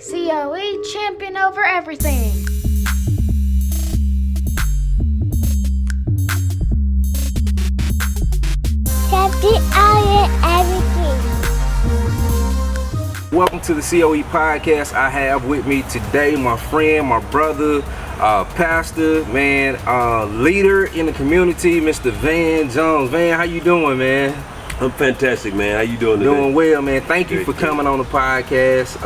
COE champion over everything. Champion over everything. Welcome to the COE podcast. I have with me today my friend, my brother, pastor, man, leader in the community, Mr. Van Jones. Van, how you doing, man? I'm fantastic, man. How you doing today? Doing well, man. Thank you for coming on the podcast.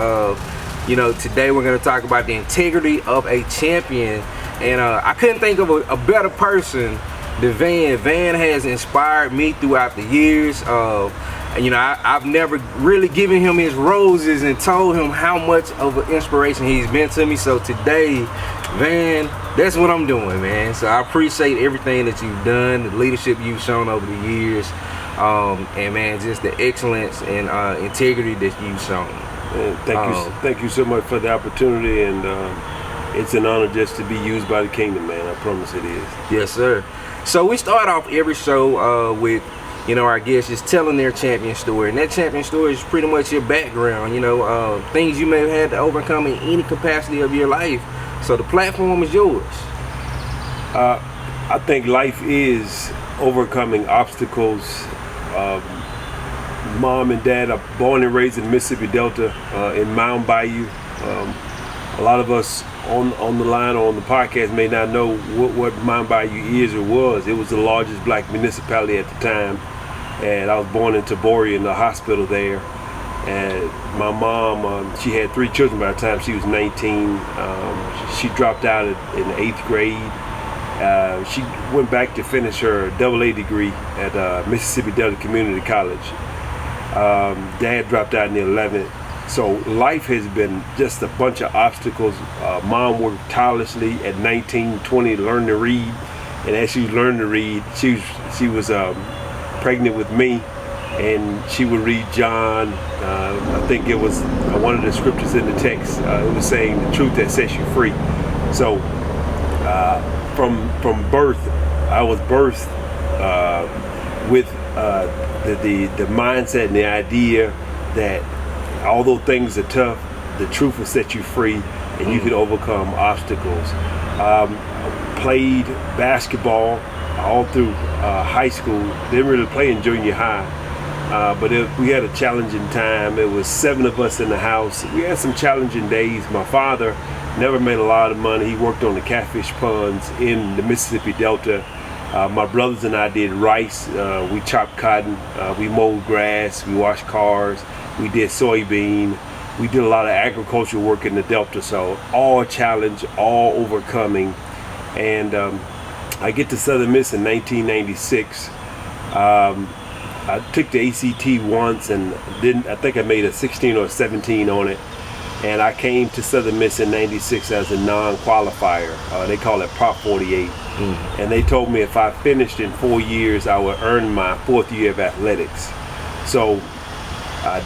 Today we're going to talk about the integrity of a champion. And I couldn't think of a better person than Van. Van has inspired me throughout the years. I've never really given him his roses and told him how much of an inspiration he's been to me. So today, Van, that's what I'm doing, man. So I appreciate everything that you've done, the leadership you've shown over the years, and man, just the excellence and integrity that you've shown. Thank you so much for the opportunity, and it's an honor just to be used by the kingdom, man. I promise it is. Yes, sir. So we start off every show with our guests just telling their champion story. And that champion story is pretty much your background, things you may have had to overcome in any capacity of your life. So the platform is yours. I think life is overcoming obstacles. Mom and dad are born and raised in the Mississippi Delta in Mound Bayou. A lot of us on the line or on the podcast may not know what Mound Bayou is or was. It was the largest black municipality at the time. And I was born in Taboria in the hospital there. And my mom, she had 3 children by the time she was 19. She dropped out in 8th grade. She went back to finish her AA degree at Mississippi Delta Community College. Dad dropped out in the 11th. So life has been just a bunch of obstacles. Mom worked tirelessly at 19, 20 to learn to read. And as she was learning to read, she was pregnant with me, and she would read John. I think it was one of the scriptures in the text. It was saying the truth that sets you free. So from birth, I was birthed with the mindset and the idea that although things are tough, the truth will set you free, and you can overcome obstacles. Played basketball all through high school. Didn't really play in junior high, but we had a challenging time. It was 7 of us in the house. We had some challenging days. My father never made a lot of money. He worked on the catfish ponds in the Mississippi Delta. My brothers and I did rice. We chopped cotton. We mowed grass. We washed cars. We did soybean. We did a lot of agricultural work in the Delta. So all challenge, all overcoming. And I get to Southern Miss in 1996. I took the ACT once and I think I made a 16 or 17 on it. And I came to Southern Miss in 96 as a non-qualifier. They call it Prop 48. And they told me if I finished in 4 years, I would earn my 4th year of athletics. So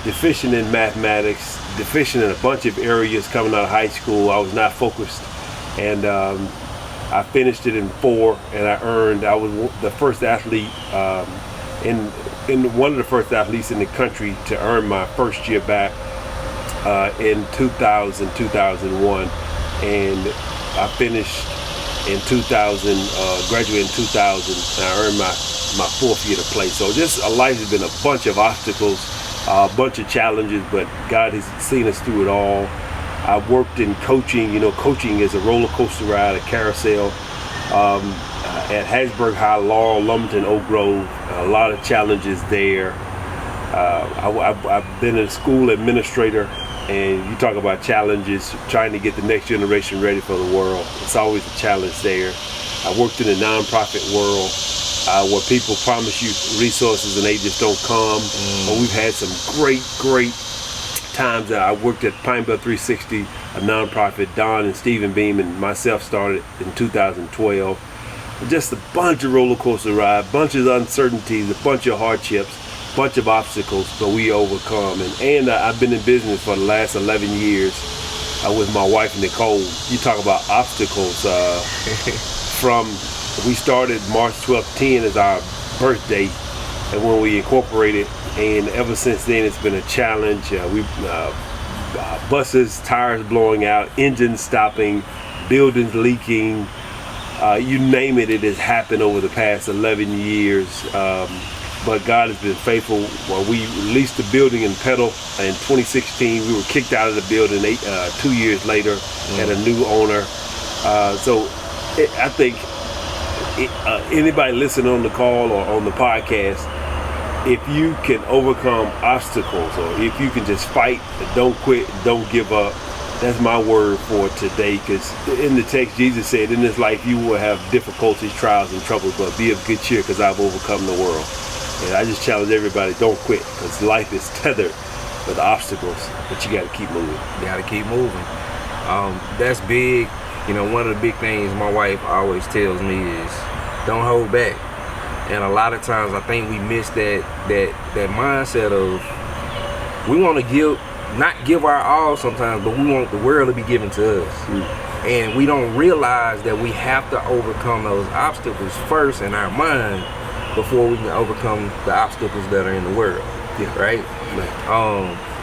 deficient in mathematics, deficient in a bunch of areas coming out of high school. I was not focused. And I finished it in 4, and I was the first athlete in one of the first athletes in the country to earn my first year back in 2001, and I finished in 2000, graduated in 2000, and I earned my 4th year to play. So just life has been a bunch of obstacles, a bunch of challenges, but God has seen us through it all. I worked in coaching. Coaching is a roller coaster ride, a carousel. At Hattiesburg High, Laurel, Lumberton, Oak Grove, a lot of challenges there. I've been a school administrator, and you talk about challenges, trying to get the next generation ready for the world. It's always a challenge there. I worked in the nonprofit world where people promise you resources and they just don't come. But we've had some great times. That I worked at Pine Belt 360, a nonprofit. Don and Stephen Beam and myself started in 2012. Just a bunch of roller coaster ride, bunch of uncertainties, a bunch of hardships, bunch of obstacles, but we overcome. And I've been in business for the last 11 years with my wife Nicole. You talk about obstacles. We started March 12th, 10 as our birthday, and when we incorporated, and ever since then it's been a challenge. We've buses, tires blowing out, engines stopping, buildings leaking. You name it, it has happened over the past 11 years. But God has been faithful. Well, we leased the building in Petal in 2016. We were kicked out of the building 2 years later, had a new owner. I think anybody listening on the call or on the podcast, if you can overcome obstacles, or if you can just fight, don't quit, don't give up, that's my word for today. Because in the text, Jesus said, in this life you will have difficulties, trials, and troubles, but be of good cheer because I've overcome the world. And I just challenge everybody, don't quit, because life is tethered with obstacles, but you got to keep moving. You got to keep moving. That's big. You know, one of the big things my wife always tells me is don't hold back. And a lot of times I think we miss that mindset of we want to not give our all sometimes, but we want the world to be given to us. And we don't realize that we have to overcome those obstacles first in our mind before we can overcome the obstacles that are in the world. Yeah. Right?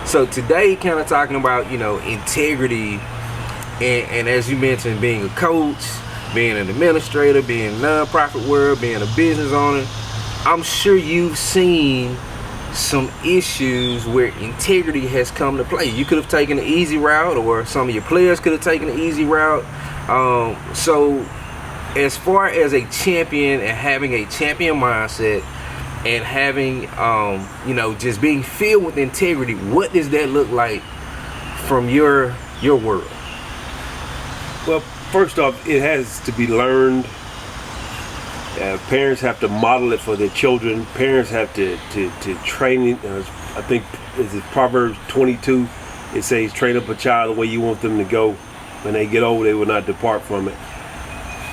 So today, kind of talking about, you know, integrity, and as you mentioned, being a coach, being an administrator, being in the nonprofit world, being a business owner. I'm sure you've seen some issues where integrity has come to play. You could have taken the easy route, or some of your players could have taken the easy route. So as far as a champion and having a champion mindset and having, you know, just being filled with integrity, what does that look like from your world? Well, first off, it has to be learned. Parents have to model it for their children. Parents have to train it. I think it's Proverbs 22. It says, train up a child the way you want them to go. When they get old, they will not depart from it.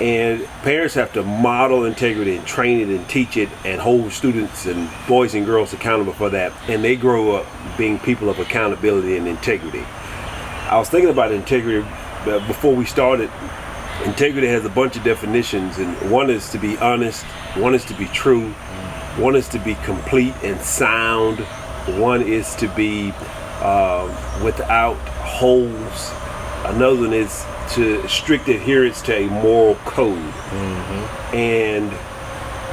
And parents have to model integrity and train it and teach it and hold students and boys and girls accountable for that. And they grow up being people of accountability and integrity. I was thinking about integrity before we started. Integrity has a bunch of definitions, and one is to be honest, one is to be true, one is to be complete and sound, one is to be without holes, another one is to strict adherence to a moral code. And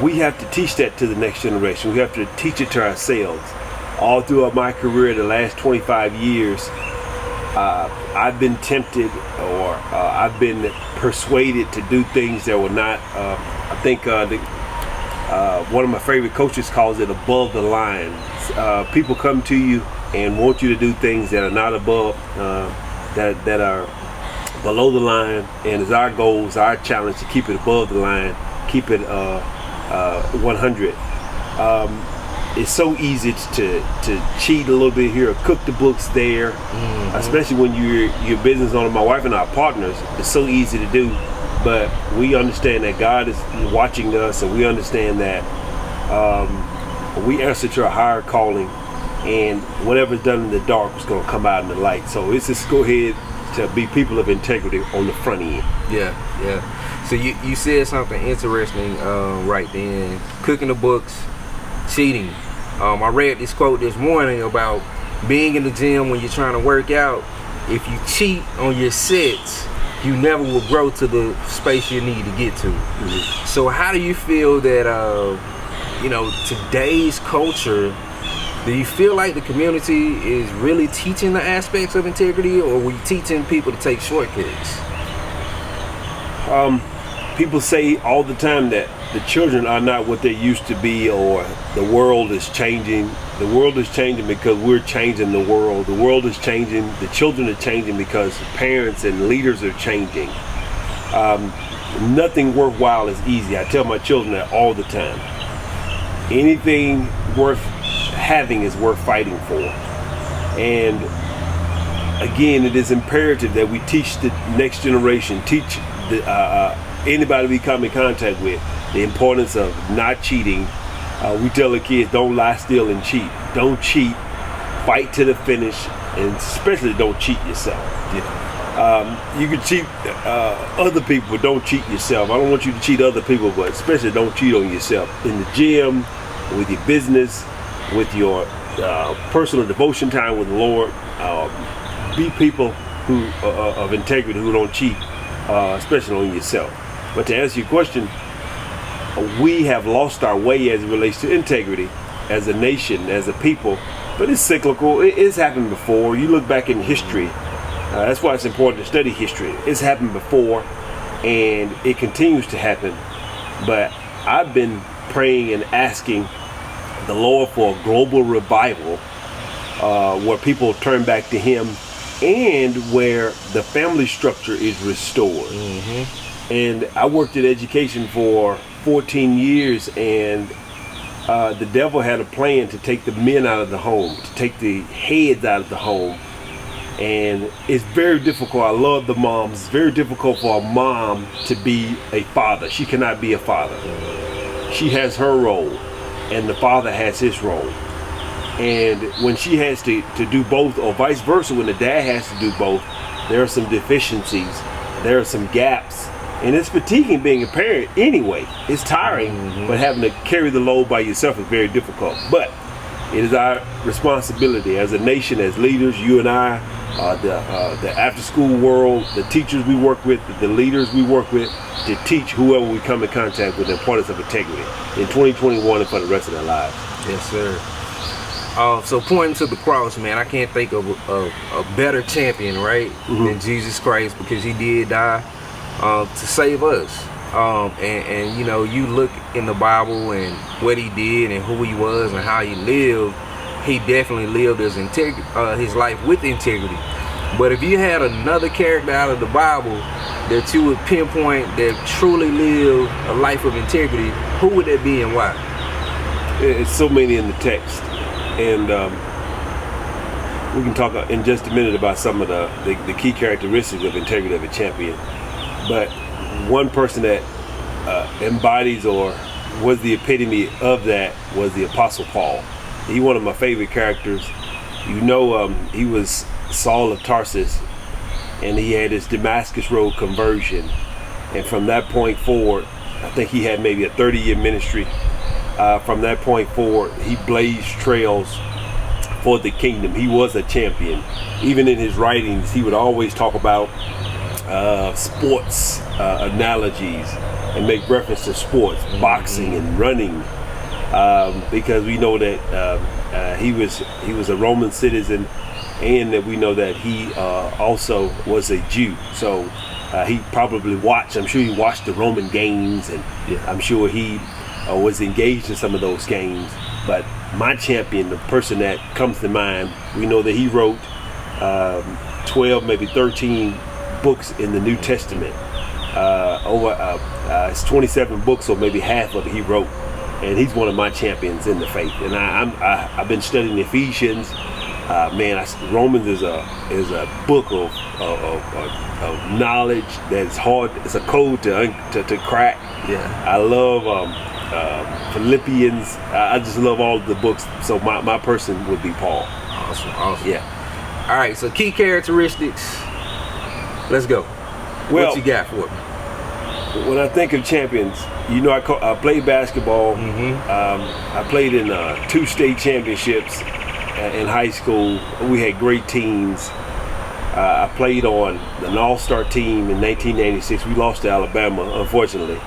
we have to teach that to the next generation. We have to teach it to ourselves. All throughout my career, the last 25 years, I've been tempted, or I've been persuaded to do things that were not, I think one of my favorite coaches calls it above the line. People come to you and want you to do things that are not above, that are below the line, and it's our goal, it's our challenge to keep it above the line, keep it 100. It's so easy to cheat a little bit here, or cook the books there, especially when you're business owner. My wife and I are partners. It's so easy to do, but we understand that God is watching us, and we understand that we answer to a higher calling, and whatever's done in the dark is going to come out in the light. So it's just go ahead to be people of integrity on the front end. Yeah. So you said something interesting right then. Cooking the books, cheating. I read this quote this morning about being in the gym when you're trying to work out. If you cheat on your sets, you never will grow to the space you need to get to. So how do you feel that you know, today's culture, do you feel like the community is really teaching the aspects of integrity, or are we teaching people to take shortcuts? People say all the time that the children are not what they used to be, or the world is changing. The world is changing because we're changing the world. The world is changing. The children are changing because parents and leaders are changing. Nothing worthwhile is easy. I tell my children that all the time. Anything worth having is worth fighting for. And again, it is imperative that we teach the next generation, teach anybody we come in contact with, the importance of not cheating. We tell the kids, don't lie, steal, and cheat. Don't cheat. Fight to the finish, and especially don't cheat yourself. You can cheat other people, but don't cheat yourself. I don't want you to cheat other people, but especially don't cheat on yourself. In the gym, with your business, with your personal devotion time with the Lord. be people who of integrity, who don't cheat, especially on yourself. But to answer your question, we have lost our way as it relates to integrity as a nation, as a people. But it's cyclical. It's happened before. You look back in history. That's why it's important to study history. It's happened before, and it continues to happen. But I've been praying and asking the Lord for a global revival, where people turn back to Him, and where the family structure is restored. And I worked in education for 14 years, and the devil had a plan to take the men out of the home, to take the heads out of the home. And it's very difficult. I love the moms. It's very difficult for a mom to be a father. She cannot be a father. She has her role, and the father has his role. And when she has to do both, or vice versa, when the dad has to do both, there are some deficiencies, there are some gaps. And it's fatiguing being a parent anyway. It's tiring, but having to carry the load by yourself is very difficult. But it is our responsibility as a nation, as leaders, you and I, the after-school world, the teachers we work with, the leaders we work with, to teach whoever we come in contact with the importance of integrity in 2021 and for the rest of their lives. Yes, sir. So pointing to the cross, man, I can't think of a better champion, right, than Jesus Christ, because He did die to save us. And you know, you look in the Bible and what He did and who He was and how He lived. He definitely lived his life with integrity. But if you had another character out of the Bible that you would pinpoint that truly lived a life of integrity, who would that be and why? It's so many in the text, and we can talk in just a minute about some of the key characteristics of integrity of a champion. But one person that embodies or was the epitome of that was the Apostle Paul. He's one of my favorite characters. You know, he was Saul of Tarsus, and he had his Damascus Road conversion. And from that point forward, I think he had maybe a 30-year ministry. From that point forward, he blazed trails for the kingdom. He was a champion. Even in his writings, he would always talk about sports analogies and make reference to sports, boxing and running, because we know that he was a Roman citizen, and that we know that he also was a Jew. So he probably watched. I'm sure he watched the Roman games, and I'm sure he was engaged in some of those games. But my champion, the person that comes to mind, we know that he wrote 12, maybe 13 books in the New Testament. It's 27 books, or maybe half of it he wrote, and he's one of my champions in the faith. And I've been studying Ephesians. Romans is a book of knowledge that's hard. It's a code to crack. Yeah, I love Philippians. I just love all of the books. So my person would be Paul. Awesome. Yeah. All right. So key characteristics. Let's go. Well, what you got for me? When I think of champions, you know, I played basketball. I played in 2 state championships in high school. We had great teams. I played on an all-star team in 1996. We lost to Alabama, unfortunately.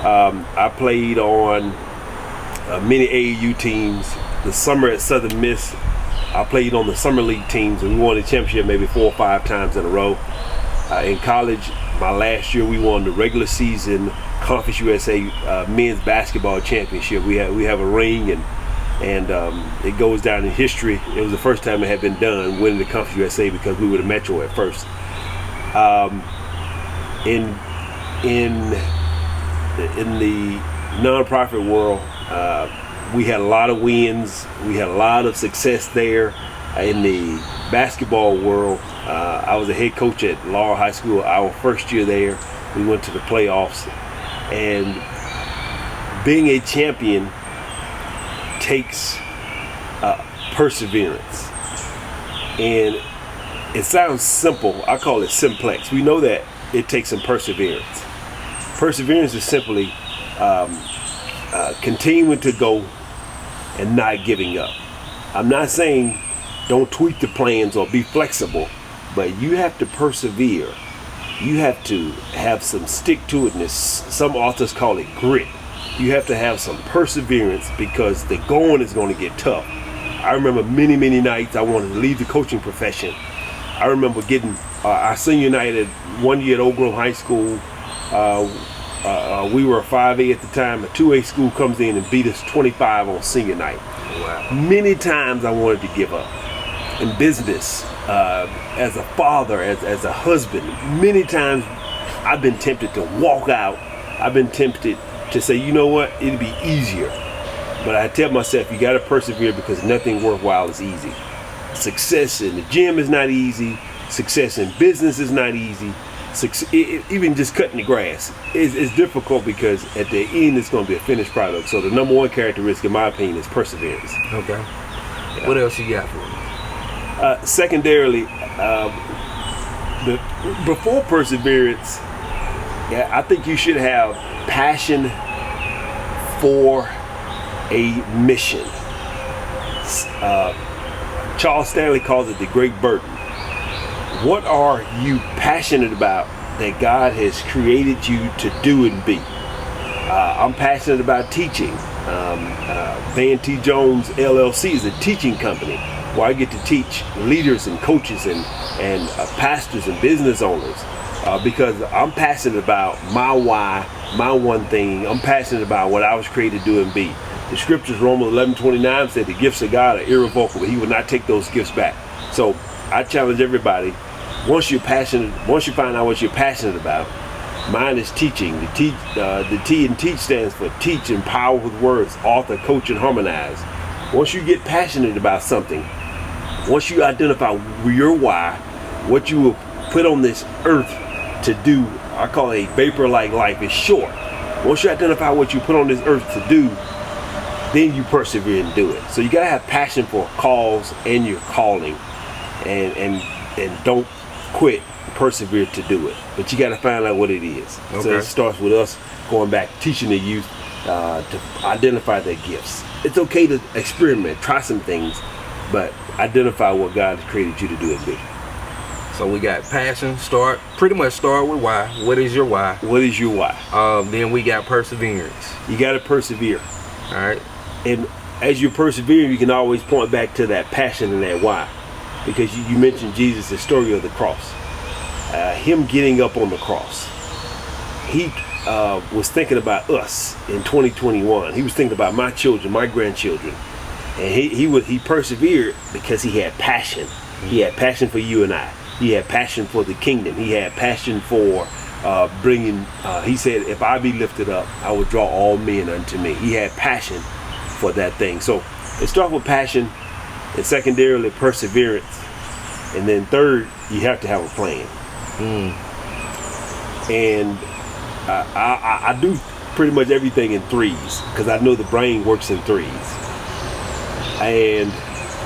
I played on many AAU teams. The summer at Southern Miss, I played on the summer league teams, and we won the championship maybe 4 or 5 times in a row. In college, my last year, we won the regular season Conference USA men's basketball championship. We have a ring, and it goes down in history. It was the first time it had been done, winning the Conference USA, because we were the Metro at first. In the nonprofit world, we had a lot of wins. We had a lot of success there. In the basketball world, I was a head coach at Laurel High School. Our first year there, we went to the playoffs. And being a champion takes perseverance. And it sounds simple. I call it simplex. We know that it takes some perseverance. Perseverance is simply continuing to go and not giving up. I'm not saying don't tweak the plans or be flexible, but you have to persevere. You have to have some stick-to-itness. Some authors call it grit. You have to have some perseverance because the going is going to get tough. I remember many nights I wanted to leave the coaching profession. I remember getting our senior night at 1 year at Oak Grove High School. We were a 5A at the time. A 2A school comes in and beat us 25 on senior night. Wow. Many times I wanted to give up. In business, as a father, as a husband, many times I've been tempted to walk out. I've been tempted to say, you know what, it'd be easier. But I tell myself, you gotta persevere because nothing worthwhile is easy. Success in the gym is not easy. Success in business is not easy. Even just cutting the grass is difficult because at the end it's going to be a finished product. So the number one characteristic, in my opinion, is perseverance. Okay. Yeah. What else you got for me? Secondarily, before perseverance, I think you should have passion for a mission. Charles Stanley calls it the great burden. What are you passionate about that God has created you to do and be? I'm passionate about teaching. Van T. Jones LLC is a teaching company where I get to teach leaders and coaches and pastors and business owners because I'm passionate about my why, my one thing. I'm passionate about what I was created to do and be. The scriptures, Romans 11:29 said the gifts of God are irrevocable. He will not take those gifts back. So I challenge everybody, once you find out what you're passionate about, mine is teaching. The T in teach stands for teach, empower with words, author, coach, and harmonize. Once you get passionate about something, once you identify your why, what you will put on this earth to do, I call it a vapor-like life, is short. Once you identify what you put on this earth to do, then you persevere and do it. So you gotta have passion for a cause and your calling, and don't quit. Persevere to do it, but you gotta find out what it is. Okay. So it starts with us going back, teaching the youth to identify their gifts. It's okay to experiment, try some things, but identify what God has created you to do and be. So we got passion, pretty much start with why. What is your why? What is your why? Then we got perseverance. You gotta persevere. All right. And as you persevere, you can always point back to that passion and that why. Because you mentioned Jesus, the story of the cross. Him getting up on the cross. He was thinking about us in 2021. He was thinking about my children, my grandchildren. And he persevered because he had passion. He had passion for you and I. He had passion for the kingdom. He had passion for bringing, he said, if I be lifted up, I will draw all men unto me. He had passion for that thing. So it starts with passion, and secondarily perseverance, and then third, you have to have a plan. And I do pretty much everything in threes because I know the brain works in threes. And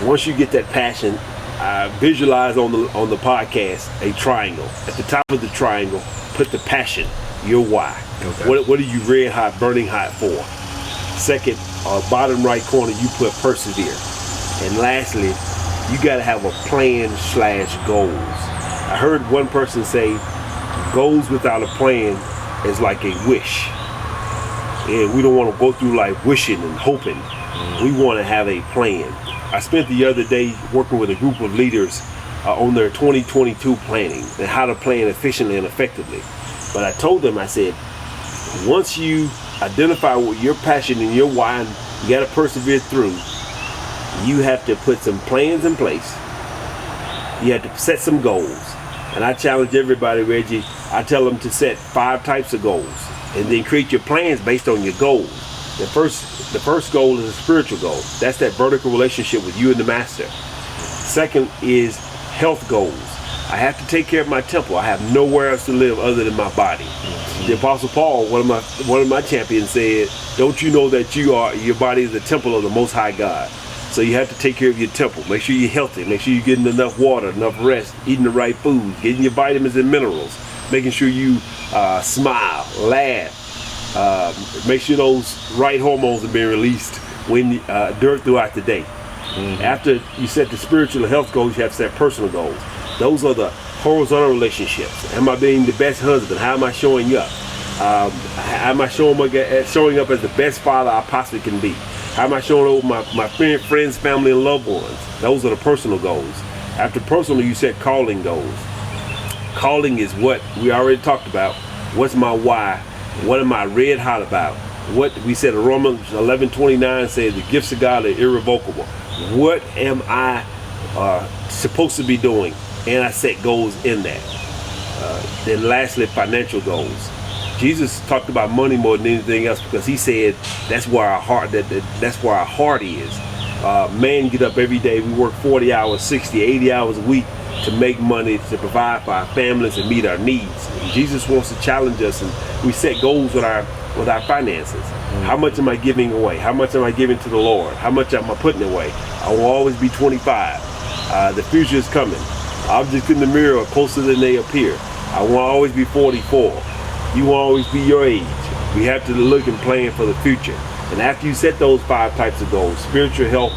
once you get that passion, I visualize on the podcast a triangle. At the top of the triangle, put the passion, your why. Okay. What are you red hot, burning hot for? Second, bottom right corner, you put persevere. And lastly, you got to have a plan/goals. I heard one person say, goals without a plan is like a wish. And we don't want to go through life wishing and hoping. We want to have a plan. I spent the other day working with a group of leaders on their 2022 planning and how to plan efficiently and effectively. But I told them, I said, once you identify what your passion and your why, you got to persevere through, you have to put some plans in place. You have to set some goals. And I challenge everybody, Reggie, I tell them to set 5 types of goals and then create your plans based on your goals. The first goal is a spiritual goal. That's that vertical relationship with you and the master. Second is health goals. I have to take care of my temple. I have nowhere else to live other than my body. The Apostle Paul, one of my champions, said, don't you know that your body is the temple of the Most High God? So you have to take care of your temple. Make sure you're healthy. Make sure you're getting enough water, enough rest, eating the right food, getting your vitamins and minerals, making sure you smile, laugh, make sure those right hormones are being released throughout the day. After you set the spiritual health goals, you have to set personal goals. Those are the horizontal relationships. Am I being the best husband? How am I showing up? How am I showing up as the best father I possibly can be? How am I showing up with my friends, family, and loved ones? Those are the personal goals. After personal, you set calling goals. Calling is what we already talked about. What's my why? What am I red hot about? What we said in Romans 11:29 says the gifts of God are irrevocable. What am I supposed to be doing? And I set goals in that. Then lastly, financial goals. Jesus talked about money more than anything else because he said that's where our heart that's where our heart is. Men get up every day. We work 40 hours, 60, 80 hours a week to make money, to provide for our families and meet our needs. And Jesus wants to challenge us, and we set goals with our finances. How much am I giving away? How much am I giving to the Lord? How much am I putting away? I will always be 25. The future is coming. Objects in the mirror are closer than they appear. I will always be 44. You will always be your age. We have to look and plan for the future. And after you set those 5 types of goals, spiritual health,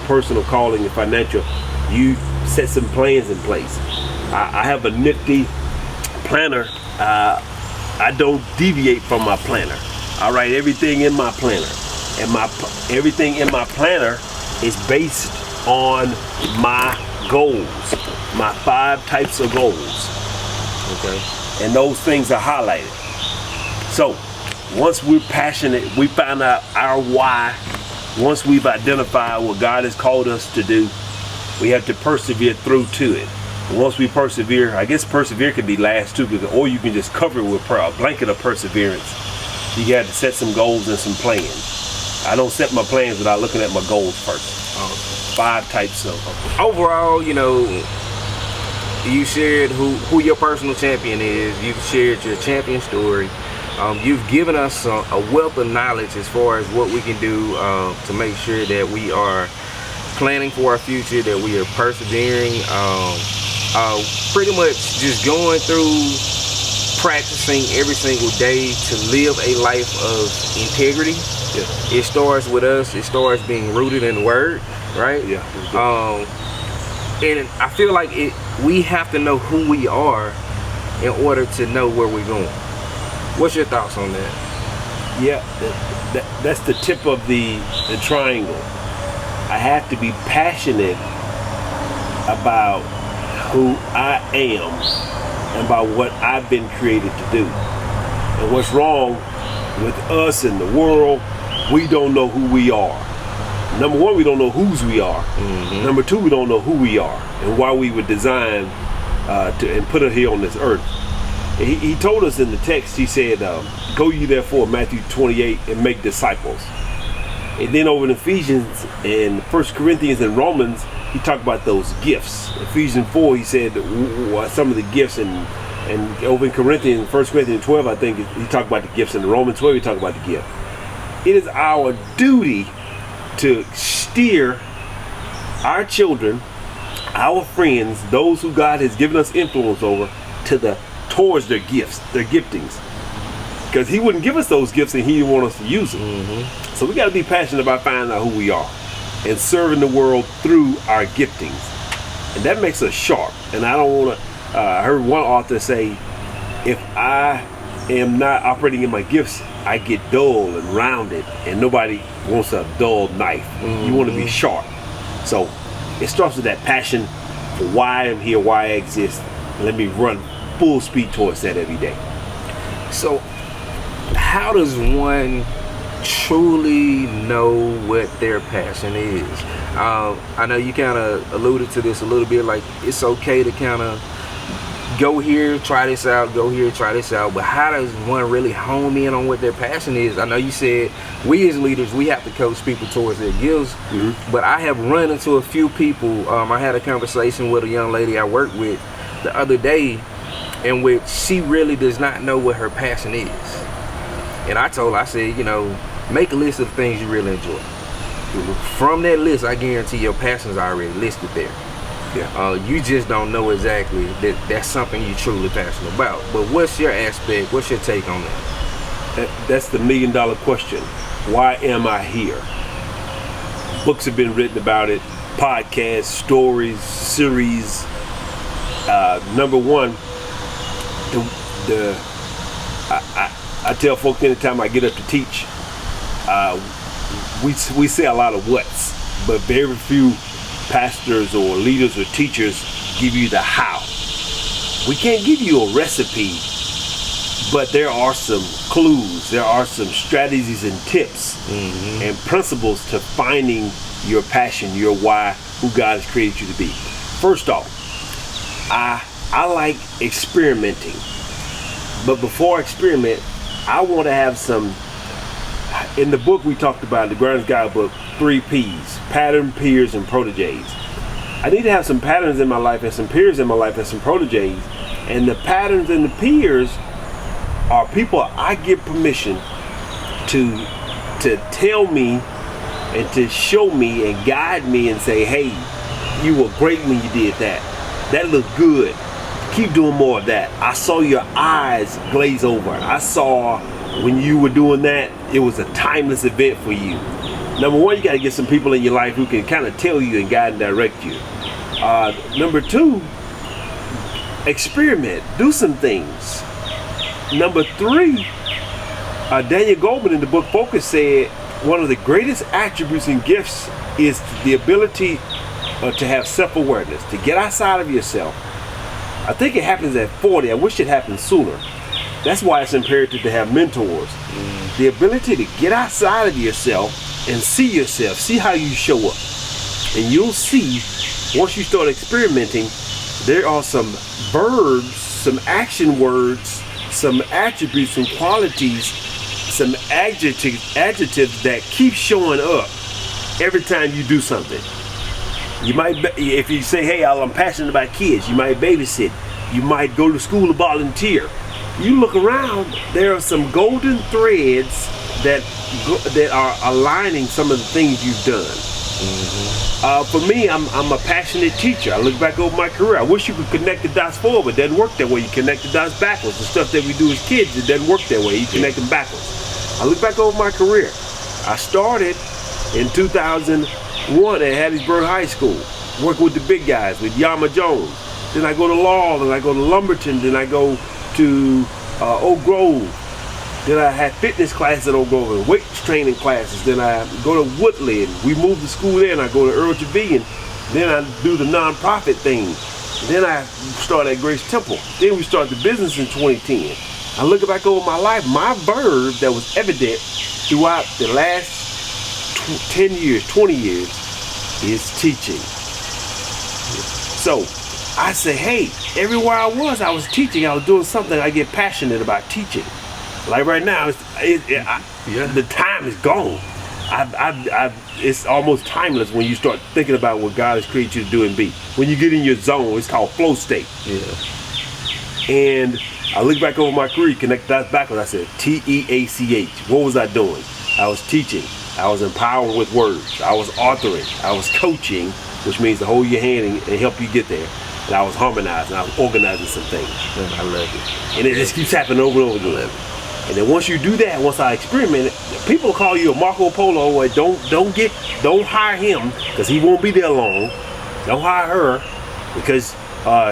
personal calling, and financial, you set some plans in place. I have a nifty planner. I don't deviate from my planner. I write everything in my planner. And everything in my planner is based on my goals, my 5 types of goals. Okay. And those things are highlighted. So once we're passionate, we find out our why. Once we've identified what God has called us to do, we have to persevere through to it. And once we persevere, I guess persevere can be last too, or you can just cover it with a blanket of perseverance. You got to set some goals and some plans. I don't set my plans without looking at my goals first. 5 types of. Overall, you shared who your personal champion is. You've shared your champion story. You've given us a wealth of knowledge as far as what we can do to make sure that we are planning for our future, that we are persevering, pretty much just going through practicing every single day to live a life of integrity. Yeah. It starts with us. It starts being rooted in the Word, right? Yeah. And I feel like we have to know who we are in order to know where we're going. What's your thoughts on that? Yeah, that's the tip of the triangle. I have to be passionate about who I am and about what I've been created to do. And what's wrong with us and the world, we don't know who we are. Number 1, we don't know whose we are. Mm-hmm. Number 2, we don't know who we are and why we were designed and put it here on this earth. He told us in the text, he said, go ye therefore, Matthew 28, and make disciples. And then over in Ephesians and 1 Corinthians and Romans, he talked about those gifts. Ephesians 4, he said some of the gifts, and over in Corinthians, 1 Corinthians 12, I think he talked about the gifts, and in Romans 12, he talked about the gift. It is our duty to steer our children, our friends, those who God has given us influence over, towards their gifts, their giftings. Because he wouldn't give us those gifts and he didn't want us to use them. Mm-hmm. So we got to be passionate about finding out who we are and serving the world through our giftings. And that makes us sharp. And I don't want to, I heard one author say, if I am not operating in my gifts, I get dull and rounded, and nobody wants a dull knife. Mm-hmm. You want to be sharp. So it starts with that passion for why I'm here, why I exist. Let me run full speed towards that every day. So how does one truly know what their passion is? I know you kind of alluded to this a little bit, like it's okay to kind of go here, try this out, go here, try this out, but how does one really hone in on what their passion is? I know you said we as leaders, we have to coach people towards their gifts, mm-hmm. but I have run into a few people. I had a conversation with a young lady I work with the other day in which she really does not know what her passion is. And I told her, I said, make a list of things you really enjoy. Mm-hmm. From that list, I guarantee your passions are already listed there. Yeah. You just don't know exactly that that's something you're truly passionate about. But what's your aspect? What's your take on that? That's the $1 million question. Why am I here? Books have been written about it, podcasts, stories, series. Number one, I tell folks anytime I get up to teach, we say a lot of what's, but very few pastors or leaders or teachers give you the how. We can't give you a recipe, but there are some clues, there are some strategies and tips and principles to finding your passion, your why, who God has created you to be. First off, I like experimenting, but before I experiment, I want to have some. In the book we talked about, the Grinders Guide book, 3 P's: pattern, peers, and proteges. I need to have some patterns in my life and some peers in my life and some proteges. And the patterns and the peers are people I give permission to tell me and to show me and guide me and say, hey, you were great when you did that. That looked good. Keep doing more of that. I saw your eyes glaze over. I saw when you were doing that, it was a timeless event for you. Number one, you got to get some people in your life who can kind of tell you and guide and direct you. Number two, experiment. Do some things. Number three, Daniel Goldman in the book Focus said one of the greatest attributes and gifts is the ability to have self-awareness, to get outside of yourself. I think it happens at 40. I wish it happened sooner. That's why it's imperative to have mentors. The ability to get outside of yourself and see yourself, see how you show up. And you'll see, once you start experimenting, there are some verbs, some action words, some attributes, some qualities, some adjectives that keep showing up every time you do something. You might, if you say, hey, I'm passionate about kids, you might babysit, you might go to school to volunteer. You look around, there are some golden threads that are aligning some of the things you've done. For me, I'm a passionate teacher. I look back over my career. I wish you could connect the dots forward. It doesn't work that way. You connect the dots backwards. The stuff that we do as kids, it doesn't work that way. You connect them backwards. I look back over my career. I started in 2001 at Hattiesburg High School, working with the big guys, with Yama Jones. Then I go to Law, then I go to Lumberton, then I go to Oak Grove. Then I had fitness classes at Oak Grove and weights training classes. Then I go to Woodley, and we moved to school there, and I go to Earl Trevilian. Then I do the nonprofit thing. Then I start at Grace Temple. Then we start the business in 2010. I look back over my life, my verb that was evident throughout the last 10 years, 20 years, is teaching. So I say, hey, everywhere I was teaching. I was doing something. I get passionate about teaching. Like right now, the time is gone. It's almost timeless when you start thinking about what God has created you to do and be. When you get in your zone, it's called flow state. Yeah. And I look back over my career, connect that backwards. I said, TEACH. What was I doing? I was teaching. I was empowering with words. I was authoring. I was coaching, which means to hold your hand and help you get there. And I was harmonizing. I was organizing some things. I love it. And it just keeps happening over and over again. And then once you do that, once I experiment it, people call you a Marco Polo. Or don't hire him because he won't be there long. Don't hire her because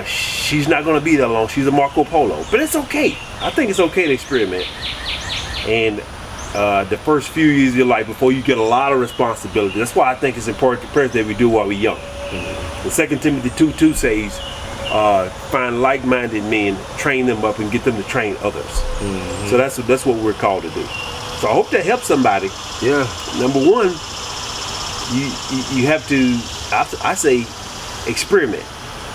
she's not going to be there long. She's a Marco Polo. But it's okay. I think it's okay to experiment. And the first few years of your life before you get a lot of responsibility. That's why I think it's important that we do while we're young. The 2 Timothy 2:2 says, find like-minded men, train them up, and get them to train others. So that's what we're called to do. So I hope that helps somebody. Yeah. Number one, you have to, I say, experiment,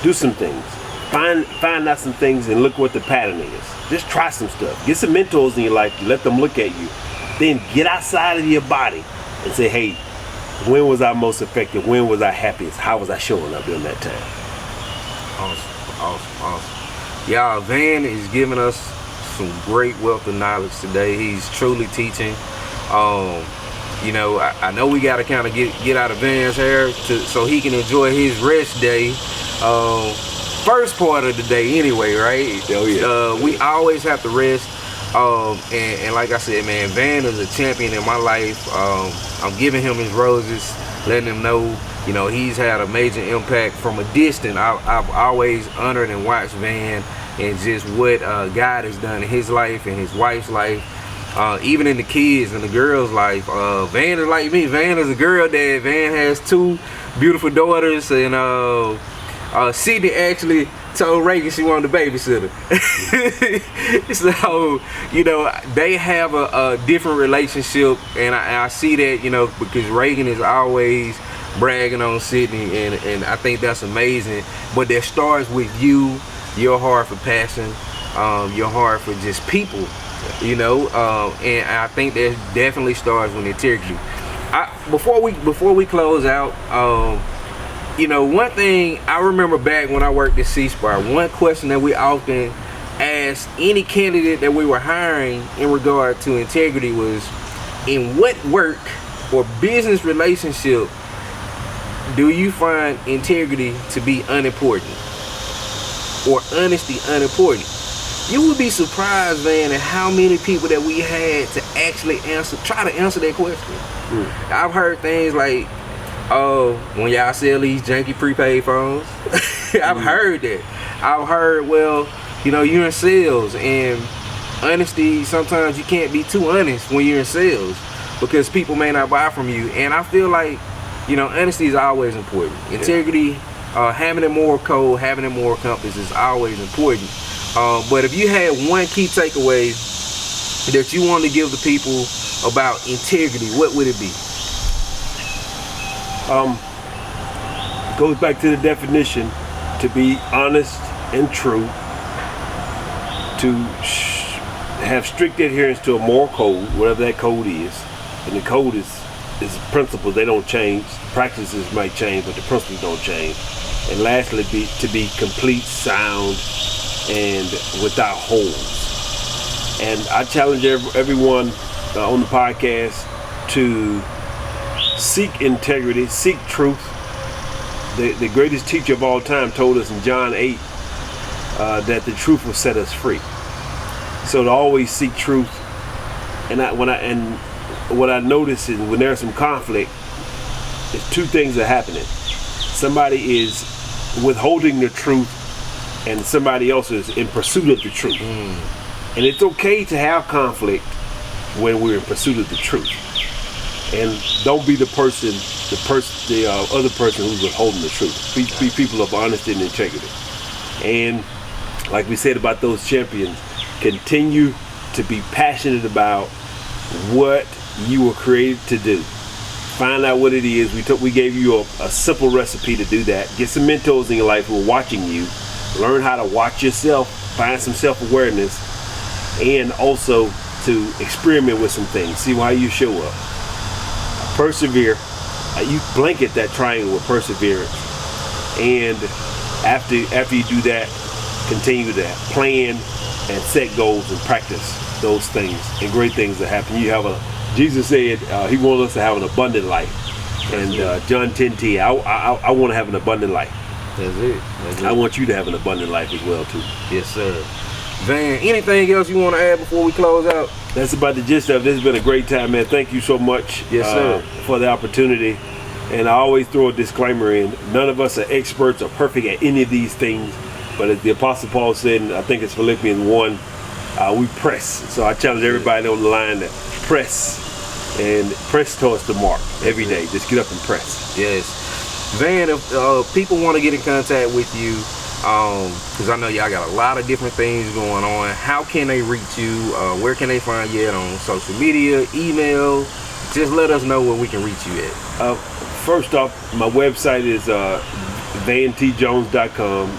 do some things, find out some things, and look what the pattern is. Just try some stuff. Get some mentors in your life. Let them look at you. Then get outside of your body and say, hey, when was I most effective? When was I happiest? How was I showing up during that time? Awesome. Y'all, Van is giving us some great wealth of knowledge today. He's truly teaching. You know, I know we got to kind of get out of Van's hair so he can enjoy his rest day. First part of the day anyway, right? Oh, yeah. We always have to rest. And like I said, man, Van is a champion in my life. I'm giving him his roses, letting him know, you know, he's had a major impact from a distance. I've always honored and watched Van and just what God has done in his life and his wife's life. Even in the kids and the girls' life. Van is like me. Van is a girl dad. Van has 2 beautiful daughters, and Sydney actually told Reagan she wanted a babysitter. So, you know, they have a different relationship, and I see that, you know, because Reagan is always bragging on Sydney, and I think that's amazing. But that starts with you, your heart for passion, your heart for just people. You know, and I think that definitely starts with integrity. Before we close out, you know, one thing I remember back when I worked at C-Spire, one question that we often asked any candidate that we were hiring in regard to integrity was, in what work or business relationship do you find integrity to be unimportant, or honesty unimportant? You would be surprised, man, at how many people that we had to actually try to answer that question. I've heard things like, when y'all sell these janky prepaid phones. I've heard that. I've heard, well, you know, you're in sales, and honesty, sometimes you can't be too honest when you're in sales because people may not buy from you. And I feel like, you know, honesty is always important. Integrity, having a moral code, having a moral compass is always important. But if you had one key takeaway that you want to give the people about integrity, what would it be? Goes back to the definition: to be honest and true, to have strict adherence to a moral code, whatever that code is. And the code is principles. They don't change. Practices might change, but the principles don't change. And lastly, to be complete, sound, and without holes. And I challenge everyone on the podcast to seek integrity, seek truth. The greatest teacher of all time told us in John 8 that the truth will set us free. So to always seek truth. And what I notice is when there's some conflict, there's 2 things that are happening. Somebody is withholding the truth, and somebody else is in pursuit of the truth. And it's okay to have conflict when we're in pursuit of the truth. And don't be the other person who's withholding the truth. Be people of honesty and integrity. And like we said about those champions, continue to be passionate about what you were created to do. Find out what it is. We gave you a simple recipe to do that. Get some mentors in your life who are watching you. Learn how to watch yourself, find some self-awareness, and also to experiment with some things. See how you show up. Persevere. You blanket that triangle with perseverance. And after you do that, continue to plan and set goals and practice those things and great things that happen. Jesus said he wanted us to have an abundant life. And John 10:10, I want to have an abundant life. That's it. I want you to have an abundant life as well too. Yes, sir. Van, anything else you want to add before we close out? That's about the gist of it. This has been a great time, man. Thank you so much for the opportunity. And I always throw a disclaimer in. None of us are experts or perfect at any of these things. But as the Apostle Paul said, and I think it's Philippians 1, we press. So I challenge everybody on the line to press towards the mark every day. Just get up and press. Yes. Van, if people want to get in contact with you, because I know y'all got a lot of different things going on, how can they reach you? Where can they find you at on social media, email? Just let us know where we can reach you at. First off, my website is vantjones.com.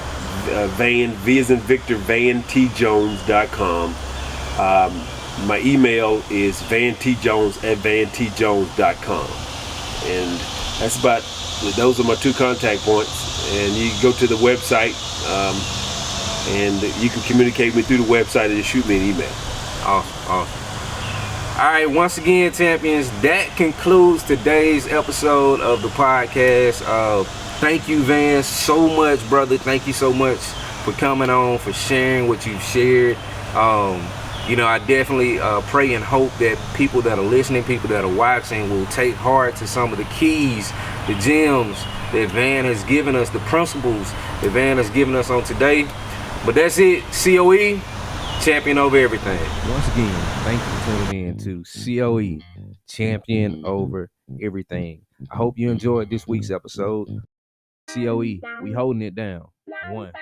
Van, V as in Victor, vantjones.com. My email is vantjones@vantjones.com. And that's about, those are my 2 contact points. And you can go to the website and you can communicate with me through the website and just shoot me an email. Awesome. All right, once again, champions, that concludes today's episode of the podcast. Thank you, Van, so much, brother. Thank you so much for coming on, for sharing what you've shared. I definitely pray and hope that people that are listening, people that are watching, will take heart to some of the keys, the gems that Van has given us, the principles that Van has given us on today. But that's it. COE, champion over everything. Once again, thank you for tuning in to COE, champion over everything. I hope you enjoyed this week's episode. COE, we holding it down. 1.